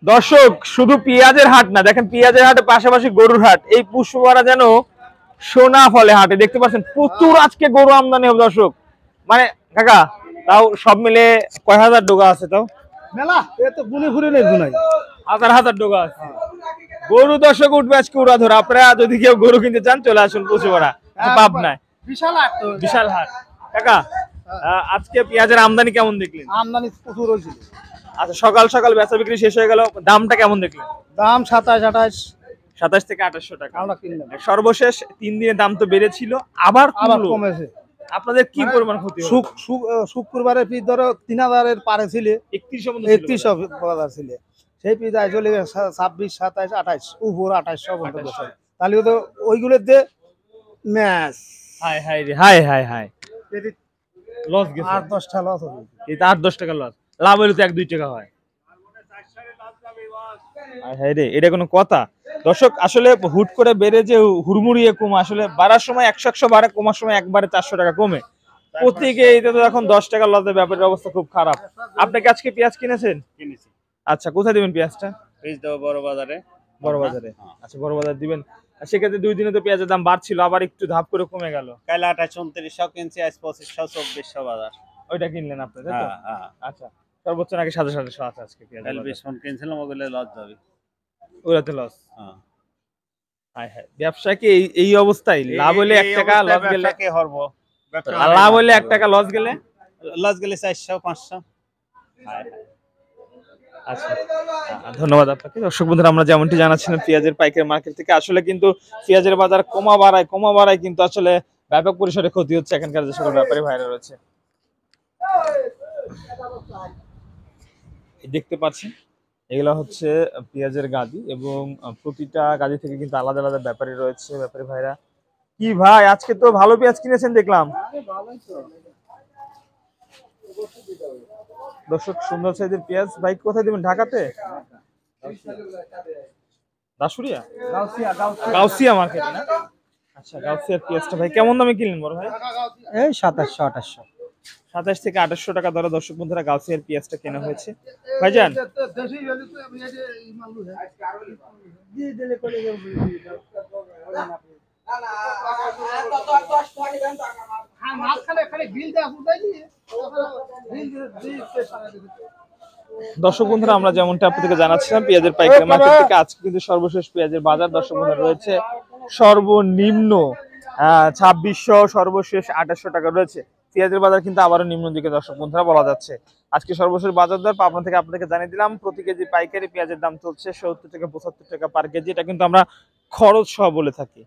দর্শক শুধু পেঁয়াজের হাট না, দেখেন পেঁয়াজের হাটের পাশাপাশি গরুর হাট। এই পুষ্পপাড়া যেন সোনা ফলে হাটে, দেখতে পাচ্ছেন প্রচুর আজকে গরু আমদানি হবে দর্শক। মানে কাকা তাও সব মিলে কয় হাজার ডোগা আছে? তাও মেলা এ তো গুনে ফুরে নেই গুনাই হাজার হাজার ডোগা আছে। গরু দর্শক উঠবে আজকে উড়া ধরে। আপনারা যদি কেউ গরু কিনতে চান চলে আসুন পুষ্পপাড়া পাবনায়, বিশাল হাট তো বিশাল হাট। কাকা আজকে পেঁয়াজের আমদানি কেমন দেখলেন? আমদানি প্রচুর হয়েছিল। আচ্ছা, সকাল সকাল বেচা বিক্রি শেষ হয়ে গেল, দামটা কেমন দেখলেন? দাম 27-28 27 থেকে 2800 টাকা। আমরা কিনলাম, সর্বশেষ 3 দিনে দাম তো বেড়েছিল, আবার আবার কমলো। কমেছে। আপনাদের কি পরিমাণ ক্ষতি হলো? শুক্রবারের পিস ধরো 3000-এর পারে ছিল, 3100 বাজার ছিল। সেই পিস আয় চলে গেছে 26, 27, 28 উপর 2800 পর্যন্ত বসে। তাহলে তো ওইগুলোতে ম্যাচ হাই হাই রে হাই হাই হাই, লস গেছে। 8-10টা লস হবে। এটা 8-10 টাকা লস, লাভ হইলে তো 1-2 টাকা হয়। হাই হাই রে, এটা কোনো কথা? দর্শক আসলে হুট করে বেড়ে যে হুড়মুড়িয়ে কমে, আসলে বাড়ার সময় 100 বাড়ে, কমার সময় একবারে 400 টাকা কমে। প্রত্যেকে এটা তো এখন 10 টাকা লসের ব্যাপারের অবস্থা খুব খারাপ। আপনি কি আজকে পেঁয়াজ কিনেছেন? কিনেছি। আচ্ছা, কোথায় দিবেন পেঁয়াজটা? বীজ দেবো বড় বাজারে। বড় বাজারে। আচ্ছা, বড় বাজার দিবেন। আর সেক্ষেত্রে 2 দিনে তো পেঁয়াজের দাম বাড়ছিল, আবার একটু ধাপ করে কমে গেল। কাল 28-2900 কিনছি, আজ 2500-2400 বাজার। ওইটা কিনলেন আপনি, তাই তো? হ্যাঁ। আচ্ছা, সর্বোচ্চ নাকি 750 আছে আজকে পেঁয়াজ? কাল 20 মন কিনছিলাম, ওগুলো লস যাবে। ওরাতে লস। হ্যাঁ। হাই হাই, ব্যবসা কি এই অবস্থায়? লাভ হলে 1 টাকা, লস গেলে কে হরবো? আর লাভ হলে 1 টাকা, লস গেলে? লস গেলে 400-500। আচ্ছা, ধন্যবাদ আপনাকে। দর্শক বন্ধুরা, আমরা যেমনটি জানাচ্ছিলাম পেঁয়াজের পাইকারি মার্কেট থেকে, আসলে কিন্তু পেঁয়াজের বাজার কমা বাড়ায় কিন্তু আসলে ব্যাপক পরিসরে ক্ষতি হচ্ছে এখানকার যে সকল ব্যাপারী ভাইরা রয়েছে। দেখতে পাচ্ছেন এগুলা হচ্ছে পেঁয়াজের গাদি, এবং প্রতিটা গাদি থেকে কিন্তু আলাদা আলাদা ব্যাপারী রয়েছে, ব্যাপারী ভাইরা। কি ভাই, আজকে তো ভালো পেঁয়াজ কিনেছেন দেখলাম। দর্শক, সুন্দর সাইজের পেঁয়াজ। ভাই কোথায় দিবেন? ঢাকাতে? দাসুরিয়া, গাউসিয়া মার্কেট না? আচ্ছা, গাউসিয়ার পেঁয়াজটা ভাই কেমন দামে কিনলেন বড় ভাই? এই 2700-2800। 27 থেকে 2800 টাকা দরে দর্শক বন্ধুরা গাউসিয়ার পেঁয়াজটা কেনা হয়েছে। ভাইজান দর্শক বন্ধুরা, আমরা যেমনটা আপনাদেরকে জানাচ্ছিলাম পেঁয়াজের পাইকারি মার্কেট থেকে আজকে কিন্তু সর্বশেষ পেঁয়াজের বাজার দর্শক বন্ধুরা রয়েছে সর্বনিম্ন 2600, সর্বশেষ 2800 টাকা রয়েছে। পেঁয়াজের বাজার কিন্তু আবারও নিম্ন দিকে দর্শক বন্ধুরা বলা যাচ্ছে। আজকে সর্বশেষ বাজার দর পাবনা থেকে আপনাদেরকে জানিয়ে দিলাম। প্রতি কেজি পাইকারি পেঁয়াজের দাম চলছে 70 থেকে 75 টাকা পার কেজি। এটা কিন্তু আমরা খরচ সহ বলে থাকি।